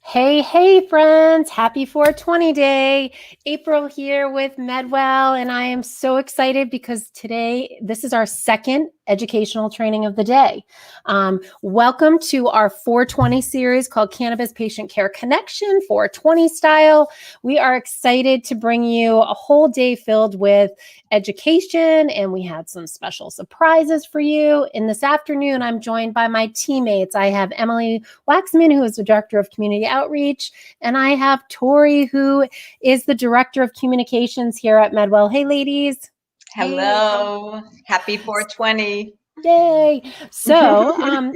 Hey, hey, friends. Happy 420 day. April here with Medwell, and I am so excited because today, this is our second educational training of the day. Welcome to our 420 series called Cannabis Patient Care Connection 420 style. We are excited to bring you a whole day filled with education, and we had some special surprises for you. In this afternoon, I'm joined by my teammates. I have Emily Waxman, who is the Director of Community Outreach, and I have Tori, who is the Director of Communications here at Medwell. Hey, ladies. Hello. Happy 420. Yay. So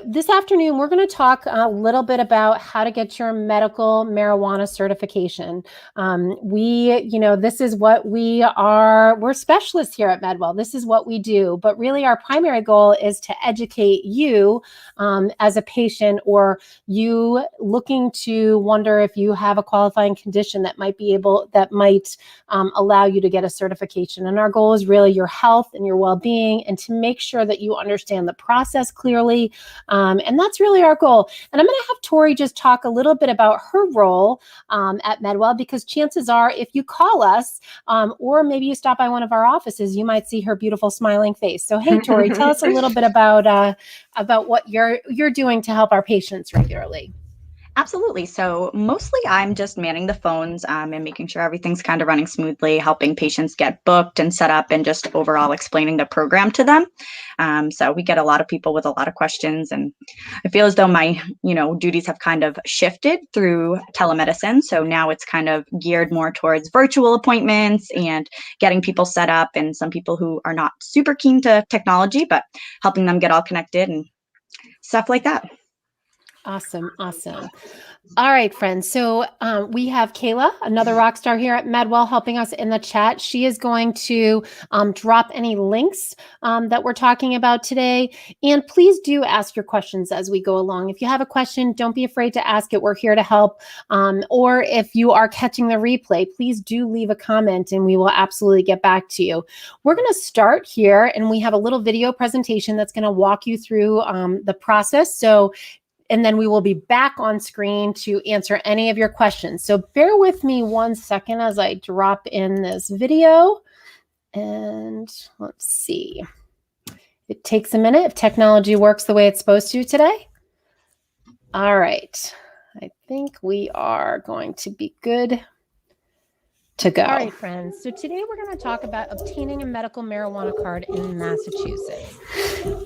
this afternoon, we're going to talk a little bit about how to get your medical marijuana certification. This is what we are. We're specialists here at Medwell. This is what we do. But really, our primary goal is to educate you as a patient, or you looking to wonder if you have a qualifying condition that might allow you to get a certification. And our goal is really your health and your well-being, and to make sure that you understand the process clearly. And that's really our goal. And I'm going to have Tori just talk a little bit about her role at Medwell, because chances are, if you call us or maybe you stop by one of our offices, you might see her beautiful smiling face. So, hey, Tori, tell us a little bit about what you're doing to help our patients regularly. Absolutely. So mostly I'm just manning the phones and making sure everything's kind of running smoothly, helping patients get booked and set up, and just overall explaining the program to them. So we get a lot of people with a lot of questions, and I feel as though my, duties have kind of shifted through telemedicine. So now it's kind of geared more towards virtual appointments and getting people set up, and some people who are not super keen to technology, but helping them get all connected and stuff like that. Awesome. All right, friends. So we have Kayla, another rock star here at Medwell, helping us in the chat. She is going to drop any links that we're talking about today. And please do ask your questions as we go along. If you have a question, don't be afraid to ask it. We're here to help. Or if you are catching the replay, please do leave a comment and we will absolutely get back to you. We're going to start here, and we have a little video presentation that's going to walk you through the process. And then we will be back on screen to answer any of your questions. So bear with me 1 second as I drop in this video. And let's see. It takes a minute if technology works the way it's supposed to today. All right. I think we are going to be good to go. All right, friends. So today we're going to talk about obtaining a medical marijuana card in Massachusetts.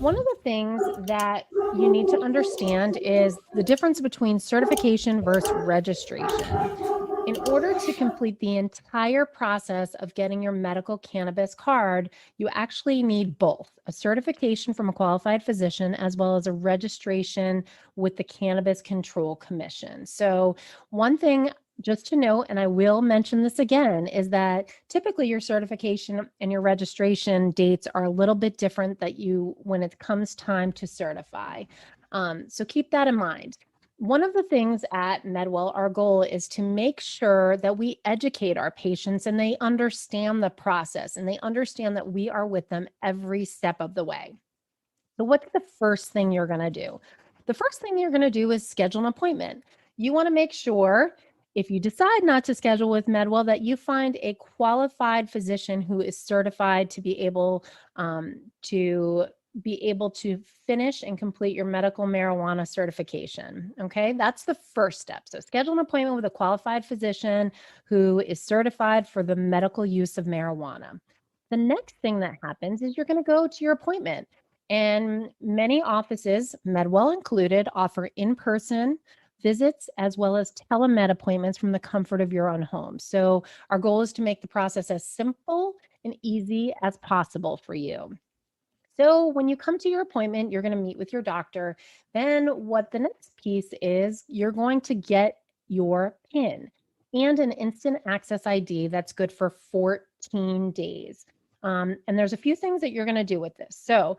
One of the things that you need to understand is the difference between certification versus registration. In order to complete the entire process of getting your medical cannabis card, you actually need both a certification from a qualified physician as well as a registration with the Cannabis Control Commission. So one thing just to note, and I will mention this again, is that typically your certification and your registration dates are a little bit different when it comes time to certify. So keep that in mind. One of the things at Medwell, our goal is to make sure that we educate our patients and they understand the process and they understand that we are with them every step of the way. So what's the first thing you're going to do? The first thing you're going to do is schedule an appointment. You want to make sure, if you decide not to schedule with Medwell, that you find a qualified physician who is certified to be able to finish and complete your medical marijuana certification. Okay, that's the first step. So schedule an appointment with a qualified physician who is certified for the medical use of marijuana. The next thing that happens is you're going to go to your appointment. And many offices, Medwell included, offer in-person visits as well as telemed appointments from the comfort of your own home. So our goal is to make the process as simple and easy as possible for you. So when you come to your appointment, you're going to meet with your doctor. Then what the next piece is, you're going to get your PIN and an instant access ID that's good for 14 days. And there's a few things that you're going to do with this. So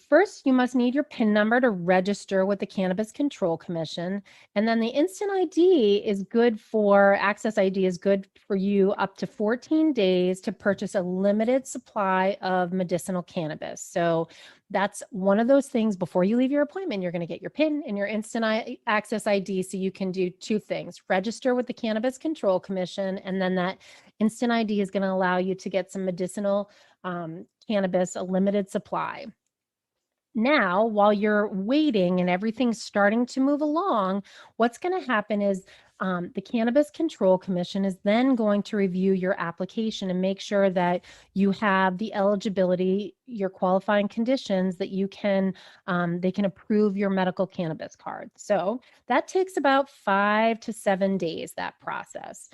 First, you must need your PIN number to register with the Cannabis Control Commission. And then the instant ID is good for, access ID is good for you up to 14 days to purchase a limited supply of medicinal cannabis. So that's one of those things. Before you leave your appointment, you're going to get your PIN and your instant access ID so you can do two things: register with the Cannabis Control Commission, and then that instant ID is going to allow you to get some medicinal cannabis, a limited supply. Now, while you're waiting and everything's starting to move along, what's going to happen is the Cannabis Control Commission is then going to review your application and make sure that you have the eligibility, your qualifying conditions that you can, they can approve your medical cannabis card. So that takes about 5 to 7 days, that process.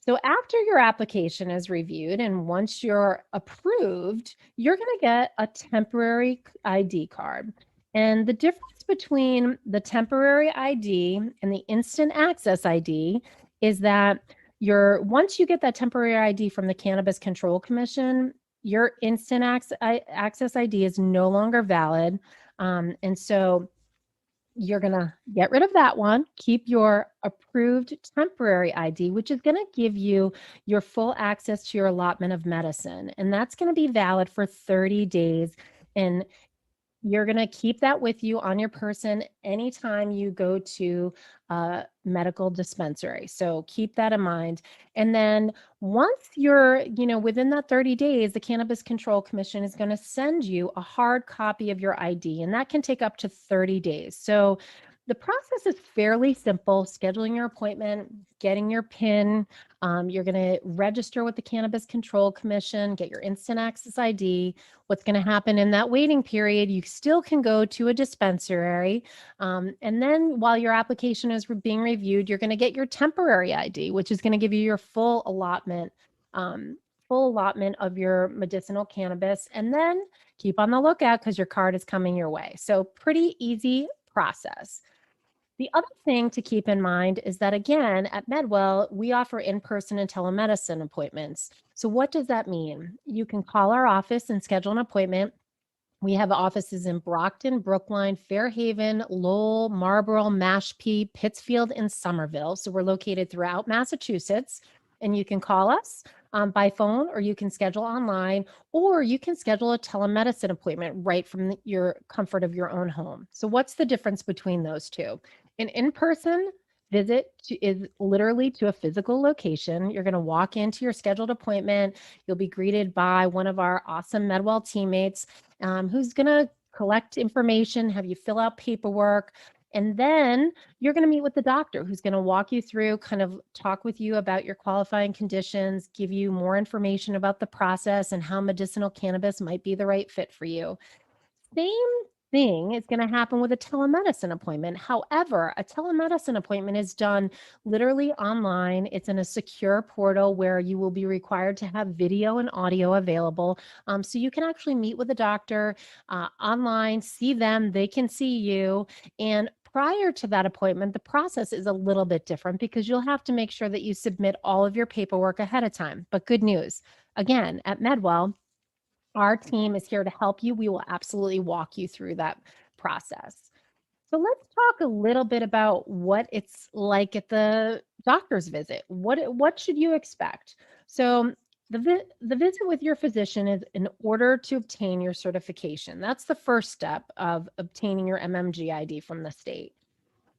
So after your application is reviewed and once you're approved, you're going to get a temporary ID card. And the difference between the temporary ID and the instant access ID is that once you get that temporary ID from the Cannabis Control Commission, your instant access ID is no longer valid. And so you're going to get rid of that one, keep your approved temporary ID, which is going to give you your full access to your allotment of medicine. And that's going to be valid for 30 days. And you're going to keep that with you on your person anytime you go to a medical dispensary. So keep that in mind. And then once you're, within that 30 days, the Cannabis Control Commission is going to send you a hard copy of your ID, and that can take up to 30 days. So the process is fairly simple: scheduling your appointment, getting your PIN. You're going to register with the Cannabis Control Commission, get your instant access ID. What's going to happen in that waiting period, you still can go to a dispensary. And then while your application is being reviewed, you're going to get your temporary ID, which is going to give you your full allotment of your medicinal cannabis. And then keep on the lookout because your card is coming your way. So pretty easy process. The other thing to keep in mind is that, again, at Medwell, we offer in-person and telemedicine appointments. So what does that mean? You can call our office and schedule an appointment. We have offices in Brockton, Brookline, Fairhaven, Lowell, Marlborough, Mashpee, Pittsfield, and Somerville. So we're located throughout Massachusetts, and you can call us by phone, or you can schedule online, or you can schedule a telemedicine appointment right from your comfort of your own home. So what's the difference between those two? An in-person visit is literally to a physical location. You're going to walk into your scheduled appointment. You'll be greeted by one of our awesome Medwell teammates who's going to collect information, have you fill out paperwork, and then you're going to meet with the doctor who's going to walk you through, kind of talk with you about your qualifying conditions, give you more information about the process and how medicinal cannabis might be the right fit for you. Same thing is going to happen with a telemedicine appointment. However, a telemedicine appointment is done literally online. It's in a secure portal where you will be required to have video and audio available. So you can actually meet with a doctor online, see them, they can see you. And prior to that appointment, the process is a little bit different because you'll have to make sure that you submit all of your paperwork ahead of time. But good news, again, at Medwell, our team is here to help you. We will absolutely walk you through that process. So let's talk a little bit about what it's like at the doctor's visit. What should you expect? So the visit with your physician is in order to obtain your certification. That's the first step of obtaining your MMG ID from the state.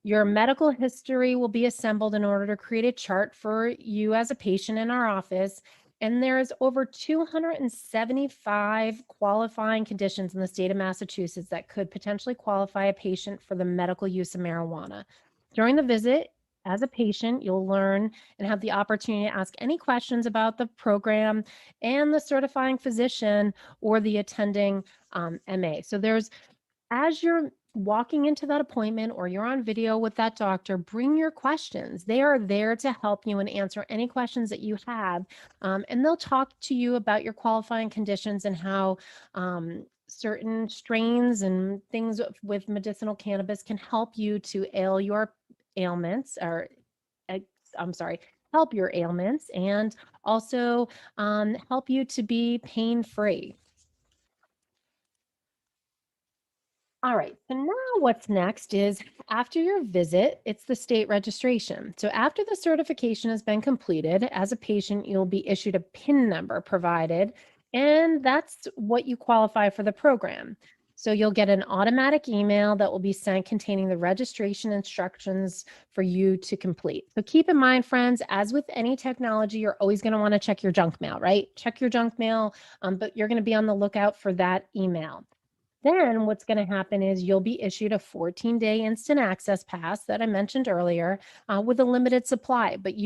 Your medical history will be assembled in order to create a chart for you as a patient in our office. And there's over 275 qualifying conditions in the state of Massachusetts that could potentially qualify a patient for the medical use of marijuana. During the visit, as a patient, you'll learn and have the opportunity to ask any questions about the program and the certifying physician or the attending MA. So as you're walking into that appointment or you're on video with that doctor, bring your questions. They are there to help you and answer any questions that you have. And they'll talk to you about your qualifying conditions and how certain strains and things with medicinal cannabis can help you to your ailments, or help your ailments, and also help you to be pain-free. All right. So now what's next is after your visit, it's the state registration. So after the certification has been completed, as a patient, you'll be issued a PIN number provided, and that's what you qualify for the program. So you'll get an automatic email that will be sent containing the registration instructions for you to complete. So keep in mind, friends, as with any technology, you're always going to want to check your junk mail, right? Check your junk mail, but you're going to be on the lookout for that email. Then what's going to happen is you'll be issued a 14-day instant access pass that I mentioned earlier with a limited supply, but um,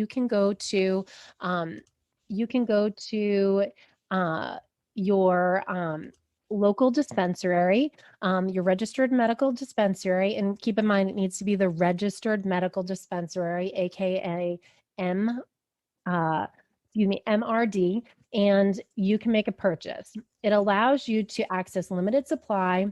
you can go to uh, your local dispensary, your registered medical dispensary, and keep in mind it needs to be the registered medical dispensary, aka M MRD, and you can make a purchase. It allows you to access limited supply,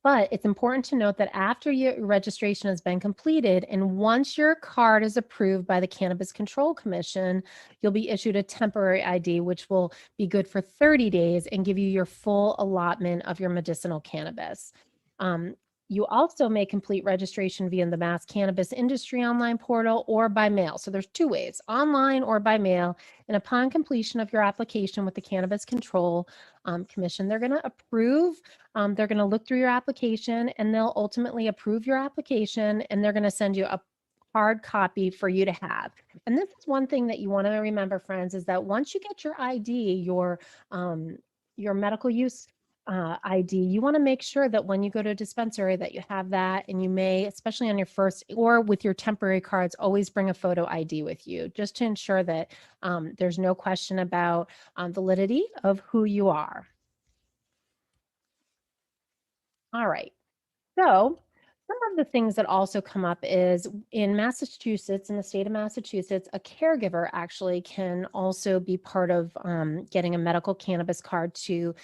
but it's important to note that after your registration has been completed and once your card is approved by the Cannabis Control Commission, you'll be issued a temporary ID, which will be good for 30 days and give you your full allotment of your medicinal cannabis. Um, you also may complete registration via the Mass Cannabis Industry online portal or by mail. So there's two ways, online or by mail. And upon completion of your application with the Cannabis Control Commission, they're going to approve they're going to look through your application and they'll ultimately approve your application and they're going to send you a hard copy for you to have. And this is one thing that you want to remember, friends, is that once you get your ID, your medical use ID, you want to make sure that when you go to a dispensary that you have that, and you may, especially on your first or with your temporary cards, always bring a photo ID with you, just to ensure that there's no question about validity of who you are. All right. So, some of the things that also come up is in Massachusetts, in the state of Massachusetts, a caregiver actually can also be part of getting a medical cannabis card to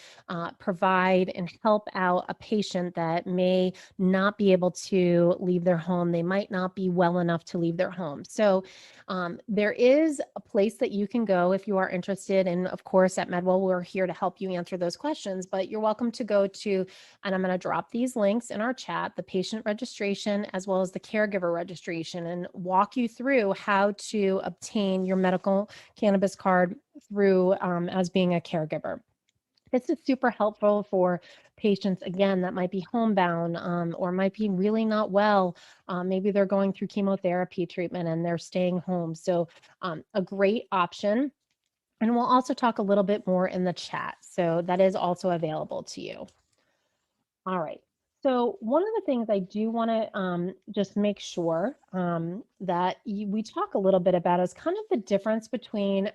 provide and help out a patient that may not be able to leave their home. They might not be well enough to leave their home. So, there is a place that you can go if you are interested. And of course, at Medwell, we're here to help you answer those questions. But you're welcome to go to, and I'm going to drop these links in our chat, the patient registration as well as the caregiver registration, and walk you through how to obtain your medical cannabis card through as being a caregiver. This is super helpful for patients, again, that might be homebound or might be really not well. Maybe they're going through chemotherapy treatment and they're staying home. So, a great option. And we'll also talk a little bit more in the chat. So, that is also available to you. All right. So one of the things I do want to just make sure that we talk a little bit about is kind of the difference between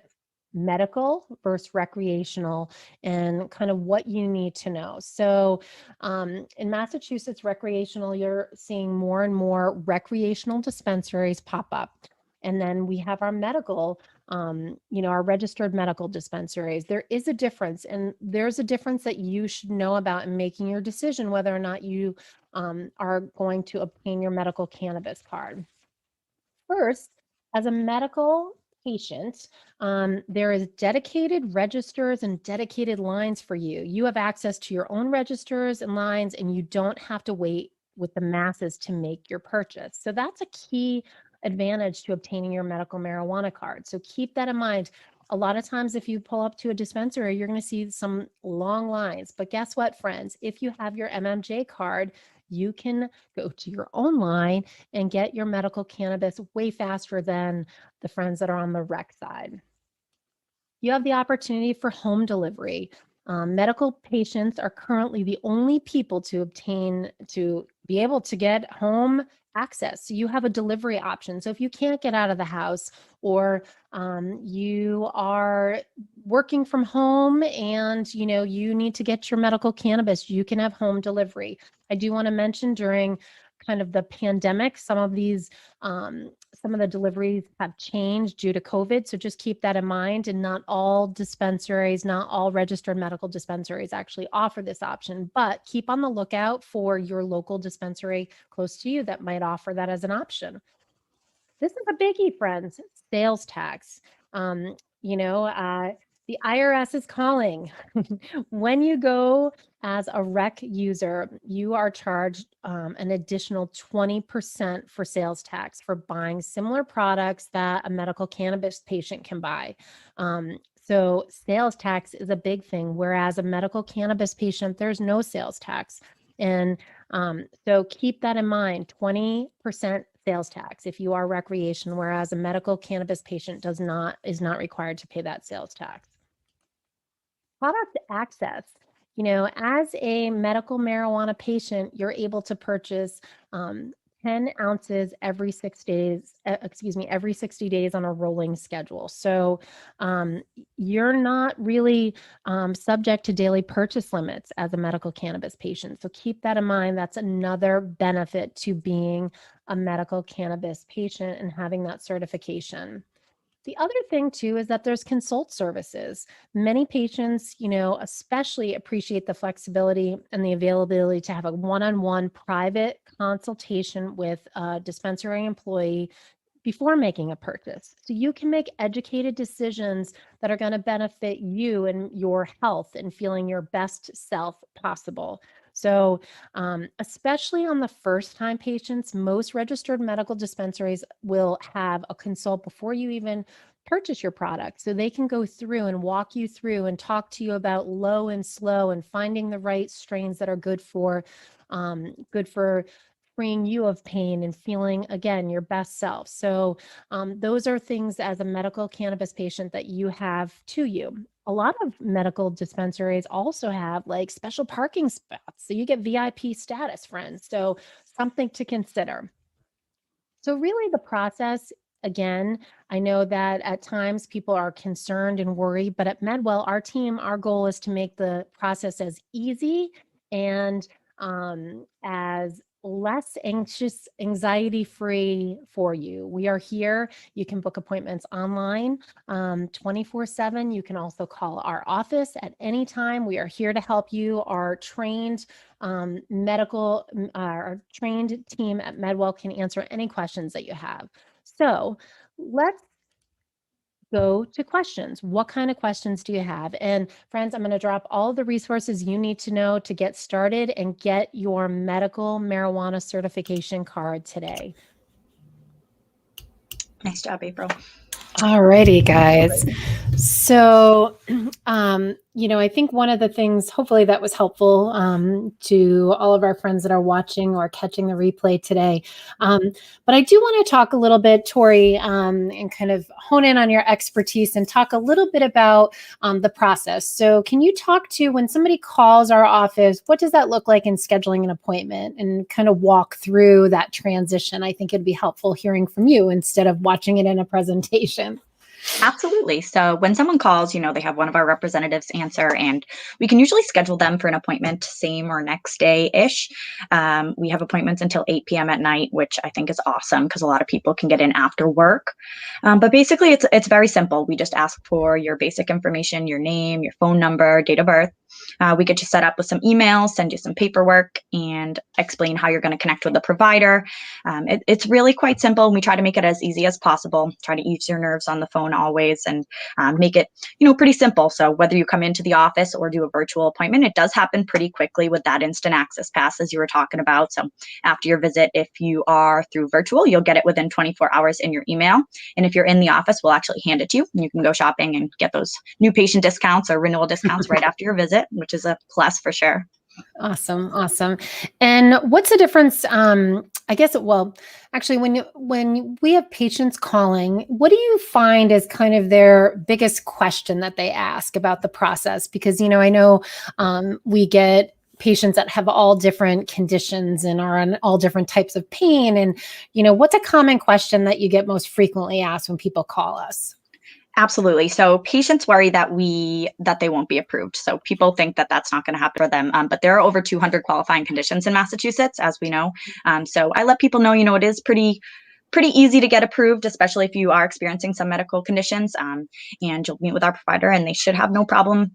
medical versus recreational and kind of what you need to know. So in Massachusetts, recreational, you're seeing more and more recreational dispensaries pop up. And then we have our medical, our registered medical dispensaries. There is a difference, and there's a difference that you should know about in making your decision whether or not you are going to obtain your medical cannabis card. First, as a medical patient, there is dedicated registers and dedicated lines for you. You have access to your own registers and lines, and you don't have to wait with the masses to make your purchase. So that's a key advantage to obtaining your medical marijuana card. So keep that in mind. A lot of times, if you pull up to a dispensary, you're going to see some long lines. But guess what, friends? If you have your MMJ card, you can go to your own line and get your medical cannabis way faster than the friends that are on the rec side. You have the opportunity for home delivery. Medical patients are currently the only people to be able to get home access. So you have a delivery option. So if you can't get out of the house, or you are working from home and you need to get your medical cannabis, you can have home delivery. I do want to mention, during kind of the pandemic, some of the deliveries have changed due to COVID. So just keep that in mind. And not all dispensaries, not all registered medical dispensaries actually offer this option, but keep on the lookout for your local dispensary close to you that might offer that as an option. This is a biggie, friends, sales tax. Um, you know, uh, The IRS is calling. When you go as a rec user, you are charged an additional 20% for sales tax for buying similar products that a medical cannabis patient can buy. So sales tax is a big thing, whereas a medical cannabis patient, there's no sales tax. And so keep that in mind, 20% sales tax if you are recreation, whereas a medical cannabis patient is not required to pay that sales tax. Product access. As a medical marijuana patient, you're able to purchase 10 ounces every 6 days, every 60 days on a rolling schedule. So you're not really subject to daily purchase limits as a medical cannabis patient. So keep that in mind. That's another benefit to being a medical cannabis patient and having that certification. The other thing too is that there's consult services. Many patients, especially appreciate the flexibility and the availability to have a one-on-one private consultation with a dispensary employee before making a purchase. So you can make educated decisions that are going to benefit you and your health and feeling your best self possible. So, especially on the first time patients, most registered medical dispensaries will have a consult before you even purchase your product. So they can go through and walk you through and talk to you about low and slow and finding the right strains that are good for freeing you of pain and feeling, again, your best self. So those are things as a medical cannabis patient that you have to you. A lot of medical dispensaries also have like special parking spots. So you get VIP status, friends. So something to consider. So really the process, again, I know that at times people are concerned and worried, but at Medwell, our goal is to make the process as easy and as less anxious, anxiety-free for you. We are here. You can book appointments online 24/7. You can also call our office at any time. We are here to help you. Our trained our trained team at Medwell can answer any questions that you have. So let's go to questions. What kind of questions do you have? And friends, I'm going to drop all the resources you need to know to get started and get your medical marijuana certification card today. Nice job, April. All righty, guys. So, I think one of the things, hopefully that was helpful to all of our friends that are watching or catching the replay today. But I do want to talk a little bit, Tori, and kind of hone in on your expertise and talk a little bit about the process. So can you talk to when somebody calls our office, what does that look like in scheduling an appointment and kind of walk through that transition? I think it'd be helpful hearing from you instead of watching it in a presentation. Absolutely. So when someone calls, they have one of our representatives answer, and we can usually schedule them for an appointment same or next day-ish. We have appointments until 8 p.m. at night, which I think is awesome because a lot of people can get in after work. But basically, it's very simple. We just ask for your basic information, your name, your phone number, date of birth. We get you set up with some emails, send you some paperwork, and explain how you're going to connect with the provider. It's really quite simple. And we try to make it as easy as possible. Try to ease your nerves on the phone always, and make it, pretty simple. So whether you come into the office or do a virtual appointment, it does happen pretty quickly with that instant access pass, as you were talking about. So after your visit, if you are through virtual, you'll get it within 24 hours in your email. And if you're in the office, we'll actually hand it to you, and you can go shopping and get those new patient discounts or renewal discounts right after your visit, which is a plus for sure. Awesome. And what's the difference? I guess, actually, when we have patients calling, what do you find is kind of their biggest question that they ask about the process? Because, I know we get patients that have all different conditions and are on all different types of pain. And, what's a common question that you get most frequently asked when people call us? Absolutely. So patients worry that they won't be approved. So people think that that's not going to happen for them. But there are over 200 qualifying conditions in Massachusetts, as we know. So I let people know, it is pretty easy to get approved, especially if you are experiencing some medical conditions. And you'll meet with our provider, and they should have no problem,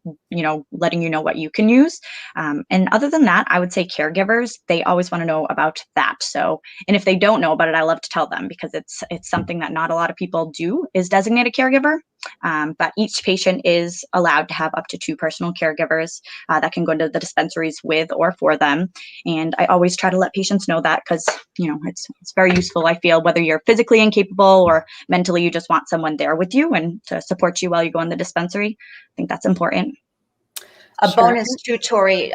letting you know what you can use. And other than that, I would say caregivers, they always want to know about that. So, and if they don't know about it, I love to tell them, because it's something that not a lot of people do, is designate a caregiver. But each patient is allowed to have up to 2 personal caregivers that can go to the dispensaries with or for them. And I always try to let patients know that, because it's very useful, I feel, whether you're physically incapable or mentally, you just want someone there with you and to support you while you go in the dispensary. I think that's important. A Sure. bonus tutory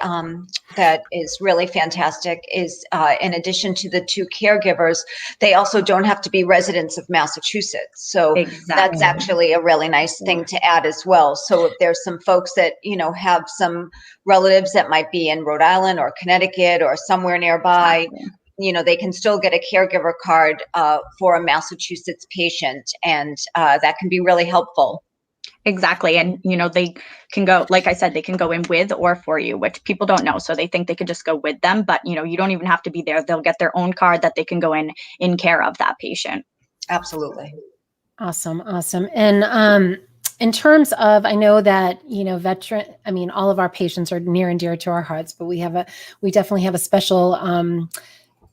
that is really fantastic is, in addition to the 2 caregivers, they also don't have to be residents of Massachusetts. So that's Exactly. actually a really nice thing to add as well. So if there's some folks that, have some relatives that might be in Rhode Island or Connecticut or somewhere nearby, Exactly. they can still get a caregiver card for a Massachusetts patient, and that can be really helpful. Exactly. And, they can go, like I said, they can go in with or for you, which people don't know. So they think they could just go with them, but, you don't even have to be there. They'll get their own card that they can go in care of that patient. Absolutely. Awesome. And in terms of, I know that, all of our patients are near and dear to our hearts, but we definitely have a special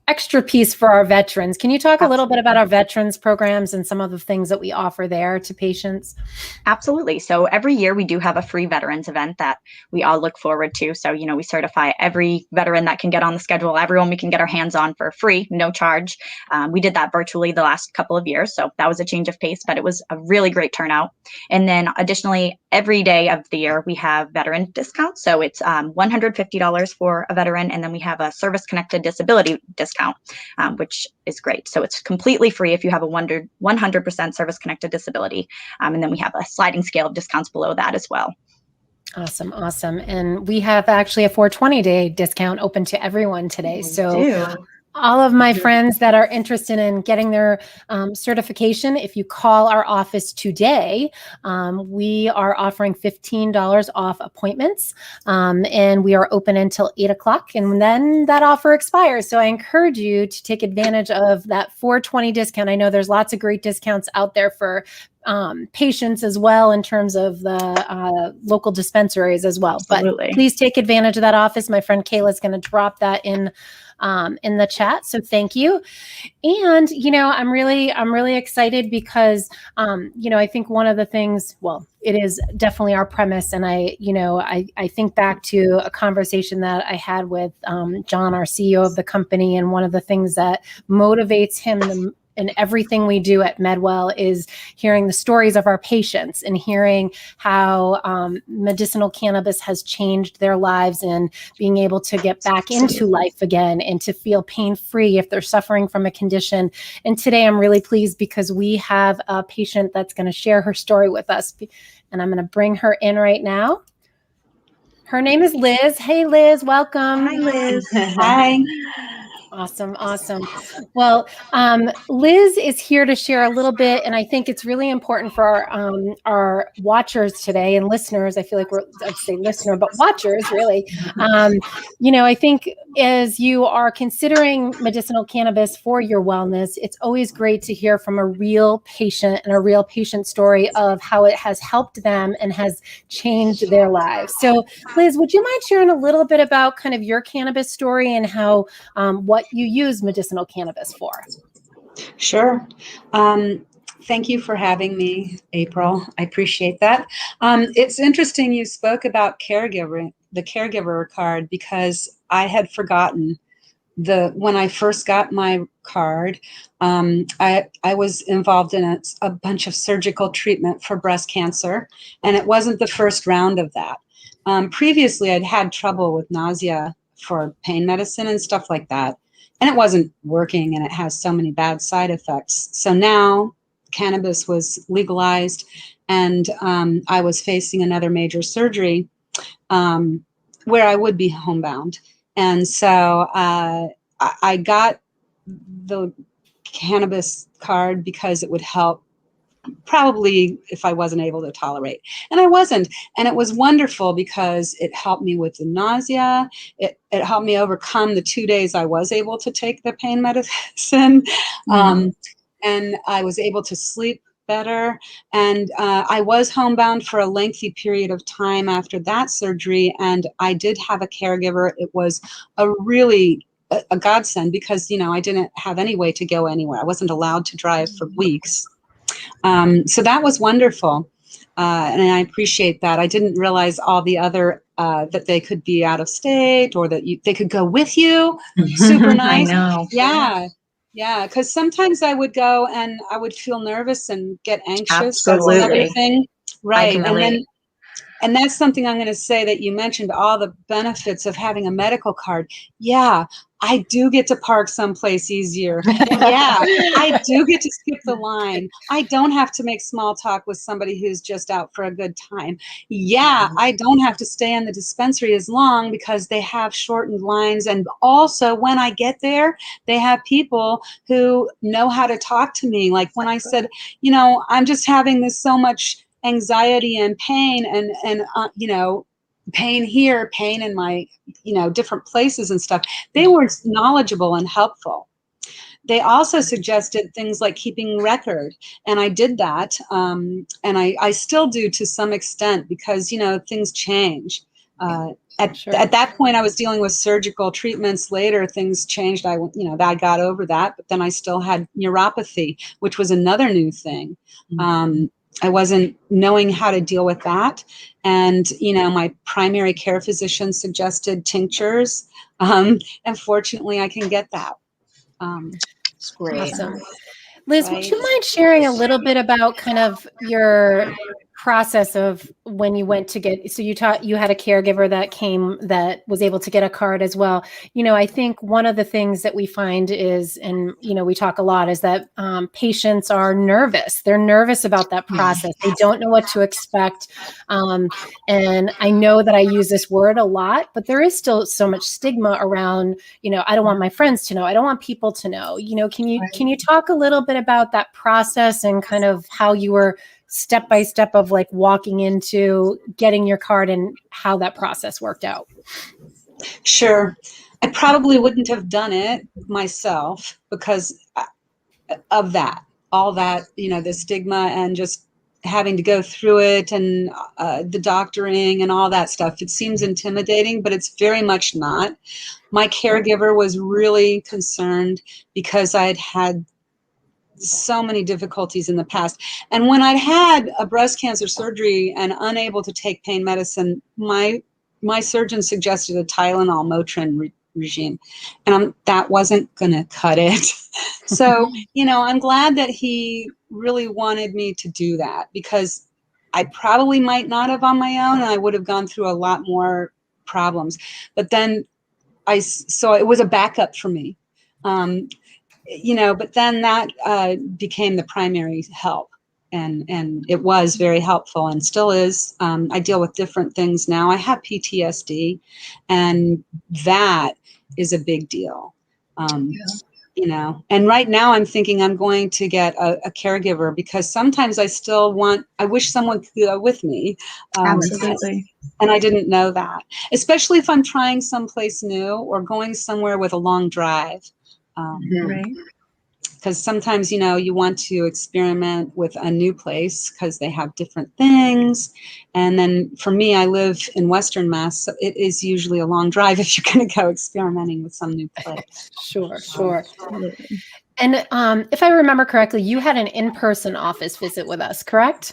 extra piece for our veterans. Can you talk a little bit about our veterans programs and some of the things that we offer there to patients? Absolutely. So every year we do have a free veterans event that we all look forward to. So, we certify every veteran that can get on the schedule, everyone we can get our hands on for free, no charge. We did that virtually the last couple of years. So that was a change of pace, but it was a really great turnout. And then additionally, every day of the year, we have veteran discounts. So it's $150 for a veteran. And then we have a service-connected disability discount, which is great. So it's completely free if you have a 100% service-connected disability. And then we have a sliding scale of discounts below that as well. Awesome. And we have actually a 420-day discount open to everyone today. So all of my friends that are interested in getting their certification, if you call our office today, we are offering $15 off appointments, and we are open until 8 o'clock, and then that offer expires. So I encourage you to take advantage of that 420 discount. I know there's lots of great discounts out there for patients as well, in terms of the local dispensaries as well. Absolutely. But please take advantage of that office. My friend Kayla is going to drop that in the chat. So thank you. And, I'm really excited because, I think one of the things, well, it is definitely our premise. And I think back to a conversation that I had with John, our CEO of the company. And one of the things that motivates him in everything we do at Medwell is hearing the stories of our patients and hearing how medicinal cannabis has changed their lives and being able to get back into life again and to feel pain-free if they're suffering from a condition. And today I'm really pleased because we have a patient that's going to share her story with us. And I'm going to bring her in right now. Her name is Liz. Hey, Liz, welcome. Hi, Liz. Hi. Awesome. Well, Liz is here to share a little bit, and I think it's really important for our watchers today and listeners. I feel like I'd say listener, but watchers, really. I think as you are considering medicinal cannabis for your wellness, it's always great to hear from a real patient and a real patient story of how it has helped them and has changed their lives. So, Liz, would you mind sharing a little bit about kind of your cannabis story and how what you use medicinal cannabis for? Sure. Thank you for having me, April. I appreciate that. It's interesting you spoke about the caregiver card, because I had forgotten when I first got my card. I was involved in a bunch of surgical treatment for breast cancer, and it wasn't the first round of that. Previously, I'd had trouble with nausea for pain medicine and stuff like that, and it wasn't working, and it has so many bad side effects. So now cannabis was legalized, and I was facing another major surgery where I would be homebound. And so I got the cannabis card because it would help probably if I wasn't able to tolerate. And I wasn't. And it was wonderful because it helped me with the nausea. It helped me overcome the 2 days I was able to take the pain medicine. And I was able to sleep better. And I was homebound for a lengthy period of time after that surgery. And I did have a caregiver. It was a godsend because, I didn't have any way to go anywhere. I wasn't allowed to drive for weeks. So that was wonderful. And I appreciate that. I didn't realize all the other that they could be out of state or that they could go with you. Super nice. I know. Yeah. Yeah. Because sometimes I would go and I would feel nervous and get anxious. That's another Absolutely. thing. I can Right. relate. And that's something I'm going to say, that you mentioned all the benefits of having a medical card. Yeah, I do get to park someplace easier. Yeah, I do get to skip the line. I don't have to make small talk with somebody who's just out for a good time. Yeah, I don't have to stay in the dispensary as long because they have shortened lines. And also, when I get there, they have people who know how to talk to me. Like when I said, I'm just having this so much anxiety and pain and pain here, pain in my different places and stuff. They were knowledgeable and helpful. They also suggested things like keeping record, and I did that, and I still do to some extent, because things change. At that point, I was dealing with surgical treatments. Later, things changed. I got over that, but then I still had neuropathy, which was another new thing. I wasn't knowing how to deal with that. And, my primary care physician suggested tinctures. And fortunately, I can get that. It's great. Awesome. Liz, would Right. you mind sharing a little bit about kind of your process of when you went to get, so you had a caregiver that was able to get a card as well. I think one of the things that we find is, and we talk a lot, is that patients are nervous. They're nervous about that process. They don't know what to expect. And I know that I use this word a lot, but there is still so much stigma around, I don't want my friends to know. I don't want people to know. Can you talk a little bit about that process and kind of how you were step by step of like walking into getting your card and how that process worked out? Sure. I probably wouldn't have done it myself because of all that, the stigma and just having to go through it, and the doctoring and all that stuff. It seems intimidating, but it's very much not. My caregiver was really concerned because I had had so many difficulties in the past. And when I'd had a breast cancer surgery and unable to take pain medicine, my surgeon suggested a Tylenol Motrin regime, and that wasn't going to cut it. So, I'm glad that he really wanted me to do that, because I probably might not have on my own, and I would have gone through a lot more problems. But then so it was a backup for me. But then that became the primary help, and it was very helpful and still is. I deal with different things now. I have PTSD, and that is a big deal. And right now I'm thinking I'm going to get a caregiver, because sometimes I wish someone could go with me. Absolutely. And I didn't know that, especially if I'm trying someplace new or going somewhere with a long drive. Right. Because sometimes, you want to experiment with a new place because they have different things. And then for me, I live in Western Mass, so it is usually a long drive if you're going to go experimenting with some new place. Sure. And if I remember correctly, you had an in-person office visit with us, correct?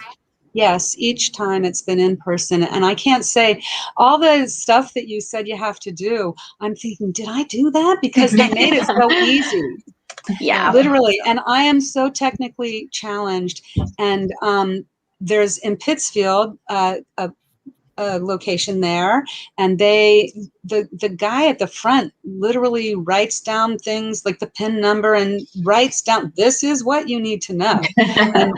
Yes, each time it's been in person. And I can't say all the stuff that you said you have to do. I'm thinking, did I do that? Because they made it so easy. Yeah. Literally. And I am so technically challenged. And there's in Pittsfield a location there, and the guy at the front literally writes down things like the PIN number and writes down, this is what you need to know. And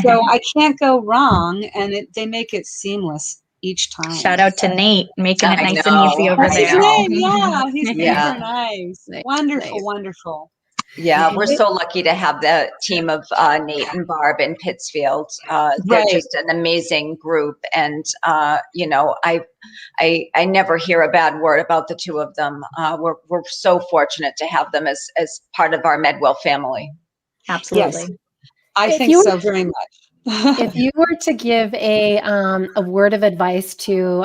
so I can't go wrong, and they make it seamless each time. Shout out to Nate, making it I nice know. and easy over That's his there. name. Yeah, he's Yeah. super nice. Nice. Wonderful, Nice. wonderful. Yeah, we're so lucky to have the team of Nate and Barb in Pittsfield. They're Right. just an amazing group, and I never hear a bad word about the two of them. We're so fortunate to have them as part of our Medwell family. Absolutely. Yes, I If think you- so very much. If you were to give a word of advice to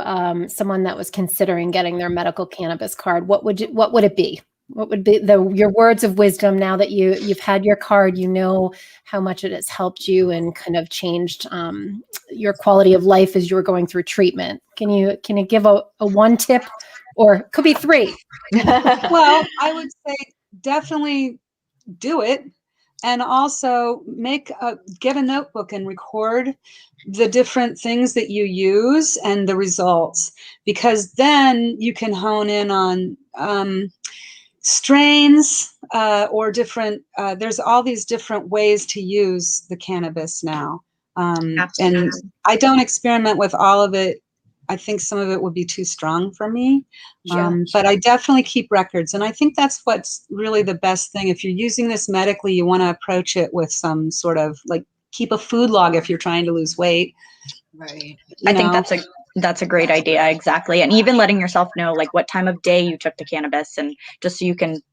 someone that was considering getting their medical cannabis card, what would it be? What would be your words of wisdom now that you've had your card, you know how much it has helped you and kind of changed your quality of life as you were going through treatment? Can you give a one tip, or it could be three? Well, I would say definitely do it. And also get a notebook and record the different things that you use and the results, because then you can hone in on strains or different, there's all these different ways to use the cannabis now. And I don't experiment with all of it. I think some of it would be too strong for me. But I definitely keep records. And I think that's what's really the best thing. If you're using this medically, you want to approach it with some sort of like, keep a food log if you're trying to lose weight. Right. I think that's a great idea. Exactly. And even letting yourself know like what time of day you took the cannabis, and just so you can,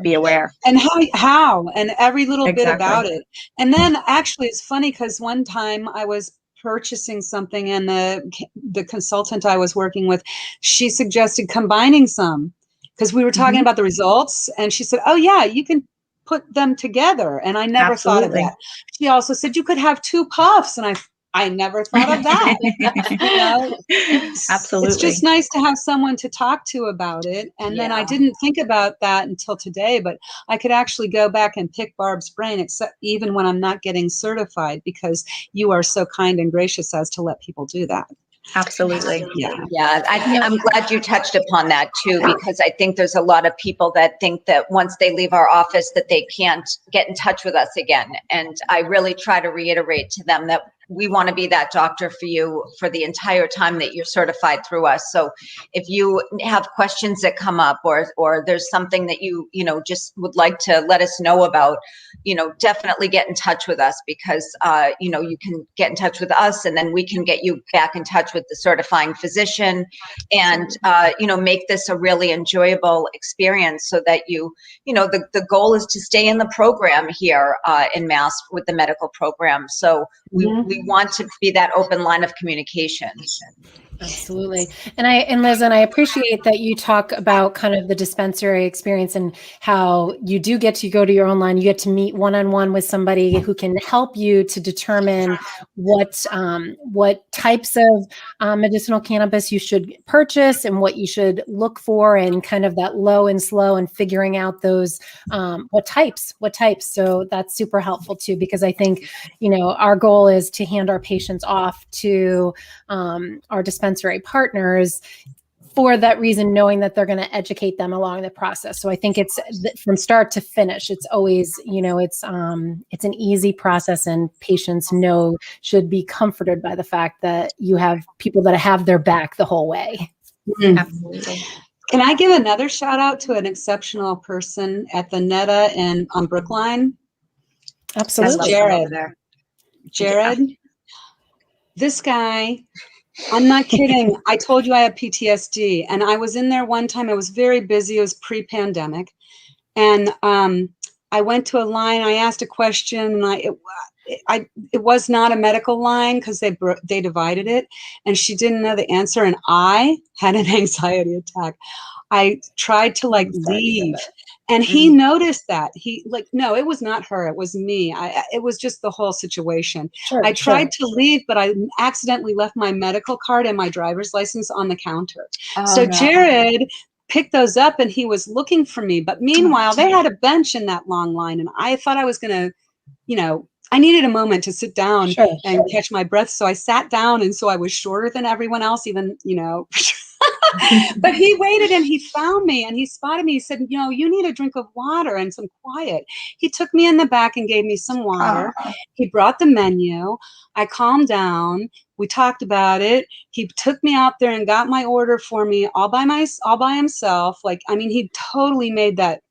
be aware. And how and every little bit about it. And then actually it's funny because one time I was purchasing something and the consultant I was working with, she suggested combining some because we were talking about the results, and she said, oh yeah, you can put them together. And I never thought of that. She also said you could have 2 puffs, and I never thought of that. Absolutely. It's just nice to have someone to talk to about it. And then I didn't think about that until today, but I could actually go back and pick Barb's brain, except even when I'm not getting certified, because you are so kind and gracious as to let people do that. Absolutely. Yeah, I'm glad you touched upon that too, because I think there's a lot of people that think that once they leave our office that they can't get in touch with us again. And I really try to reiterate to them that we want to be that doctor for you for the entire time that you're certified through us. So if you have questions that come up, or there's something that you just would like to let us know about, definitely get in touch with us, because you can get in touch with us, and then we can get you back in touch with the certifying physician, and make this a really enjoyable experience, so that the goal is to stay in the program here in Mass with the medical program. So we want to be that open line of communication. Absolutely. And Liz, I appreciate that you talk about kind of the dispensary experience and how you do get to go to your own line. You get to meet one-on-one with somebody who can help you to determine what types of medicinal cannabis you should purchase and what you should look for, and kind of that low and slow and figuring out those what types. So that's super helpful too, because I think, our goal is to hand our patients off to our dispensary partners for that reason, knowing that they're going to educate them along the process. So I think it's from start to finish. It's always, it's an easy process, and patients should be comforted by the fact that you have people that have their back the whole way. Absolutely. Can I give another shout out to an exceptional person at the Netta and on Brookline? Absolutely. Jared. This guy, I'm not kidding. I told you I have PTSD, and I was in there one time. I was very busy. It was pre-pandemic. And I went to a line. I asked a question, and it was not a medical line because they divided it, and she didn't know the answer. And I had an anxiety attack. I tried to leave, and he noticed that. No, it was not her. It was me. It was just the whole situation. I tried to leave, but I accidentally left my medical card and my driver's license on the counter. Jared picked those up, and he was looking for me. But meanwhile, they had a bench in that long line, and I thought I was going to, I needed a moment to sit down and catch my breath. So I sat down, and so I was shorter than everyone else, even, but he waited, and he found me, and he spotted me. He said, you need a drink of water and some quiet. He took me in the back and gave me some water. He brought the menu. I calmed down. We talked about it. He took me out there and got my order for me all by himself. He totally made that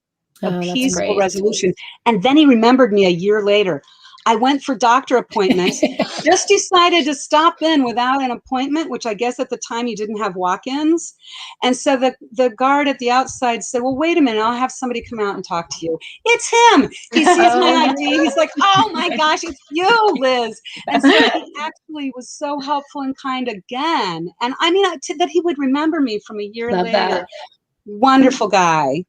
a peaceful resolution. And then he remembered me a year later. I went for doctor appointments, just decided to stop in without an appointment, which I guess at the time you didn't have walk-ins. And so the guard at the outside said, well, wait a minute, I'll have somebody come out and talk to you. It's him. He sees my ID. He's like, oh my gosh, it's you, Liz. And so he actually was so helpful and kind again. And that he would remember me from a year later. Wonderful guy.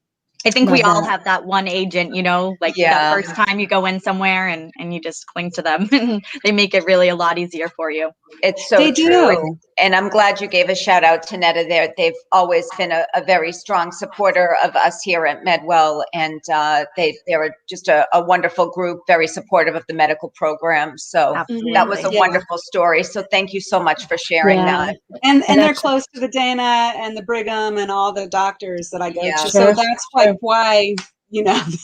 I think we Love all that. have that one agent, like Yeah. the first time you go in somewhere and you just cling to them and they make it really a lot easier for you. It's so They true. do. And I'm glad you gave a shout out to Netta there. They've always been a very strong supporter of us here at Medwell. And they're just a wonderful group, very supportive of the medical program. So Absolutely. that was a Yeah. wonderful story. So thank you so much for sharing Yeah. that. And they're actually- close to the Dana and the Brigham and all the doctors that I go Yeah. to. Sure, So that's like sure. why, that's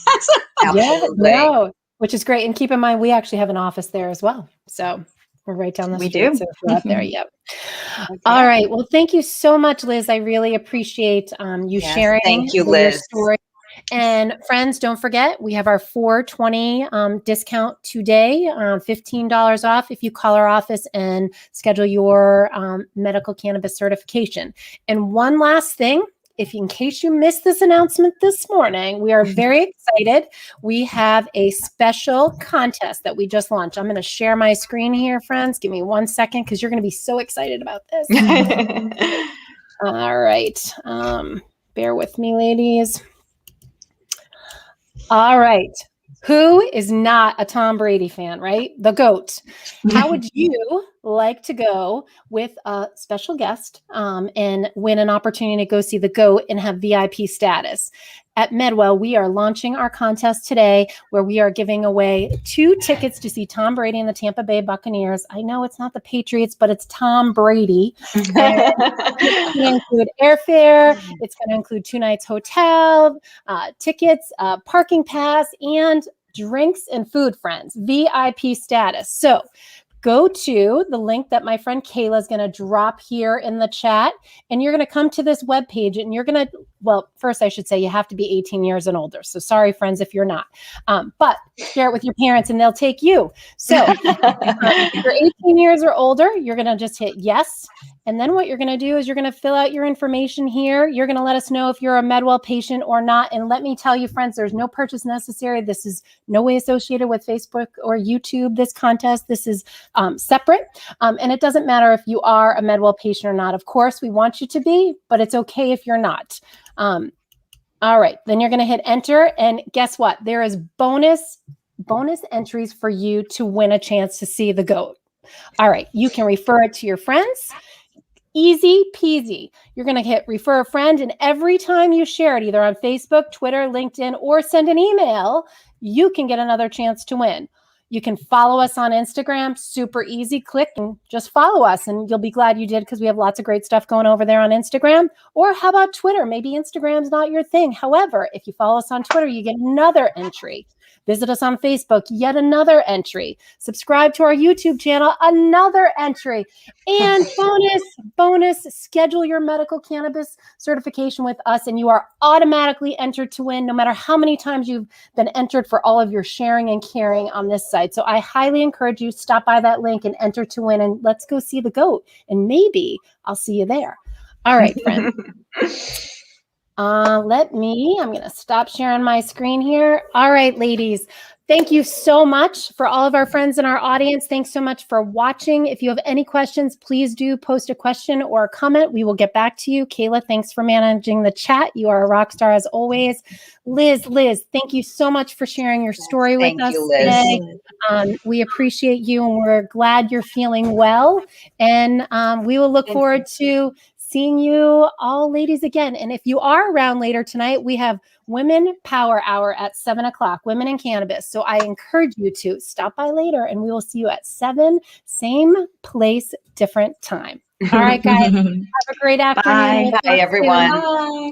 Yeah, Absolutely. no, which is great. And keep in mind, we actually have an office there as well. So we're right down the We street. do. So if you're out there, yep. okay. All right. Well, thank you so much, Liz. I really appreciate you Yes, sharing thank you, your Liz. story. And friends, don't forget, we have our 420 discount today, $15 off if you call our office and schedule your medical cannabis certification. And one last thing, if in case you missed this announcement this morning, we are very excited. We have a special contest that we just launched. I'm going to share my screen here, friends. Give me 1 second because you're going to be so excited about this. All right. Bear with me, ladies. All right. Who is not a Tom Brady fan, right? The GOAT. How would you like to go with a special guest and win an opportunity to go see the GOAT and have VIP status? At Medwell, we are launching our contest today where we are giving away 2 tickets to see Tom Brady and the Tampa Bay Buccaneers. I know it's not the Patriots, but it's Tom Brady. And it's going to include airfare. It's going to include 2 nights hotel, tickets, parking pass, and drinks and food, friends. VIP status. So go to the link that my friend Kayla is going to drop here in the chat, and you're going to come to this webpage, and you're going to, well, first I should say you have to be 18 years and older. So sorry, friends, if you're not. But share it with your parents, and they'll take you. So if you're 18 years or older, you're going to just hit yes. And then what you're going to do is you're going to fill out your information here. You're going to let us know if you're a Medwell patient or not. And let me tell you, friends, there's no purchase necessary. This is no way associated with Facebook or YouTube, this contest. This is separate. And it doesn't matter if you are a Medwell patient or not. Of course, we want you to be, but it's okay if you're not. All right. Then you're going to hit enter. And guess what? There is bonus entries for you to win a chance to see the GOAT. All right. You can refer it to your friends. Easy peasy. You're going to hit refer a friend, and every time you share it, either on Facebook, Twitter, LinkedIn, or send an email, you can get another chance to win. You can follow us on Instagram. Super easy. Click and just follow us, and you'll be glad you did because we have lots of great stuff going over there on Instagram. Or how about Twitter? Maybe Instagram's not your thing. However, if you follow us on Twitter, you get another entry. Visit us on Facebook, yet another entry. Subscribe to our YouTube channel, another entry. And bonus, schedule your medical cannabis certification with us, and you are automatically entered to win no matter how many times you've been entered for all of your sharing and caring on this site. So I highly encourage you, stop by that link and enter to win, and let's go see the GOAT. And maybe I'll see you there. All right, friends. I'm going to stop sharing my screen here. All right, ladies, thank you so much for all of our friends in our audience. Thanks so much for watching. If you have any questions, please do post a question or a comment. We will get back to you. Kayla, thanks for managing the chat. You are a rock star as always. Liz, thank you so much for sharing your story with us today. We appreciate you, and we're glad you're feeling well. And we will look forward to seeing you all ladies again. And if you are around later tonight, we have Women Power Hour at 7:00, Women in Cannabis. So I encourage you to stop by later, and we will see you at 7, same place, different time. All right, guys, have a great afternoon. Bye. Bye, everyone. Bye.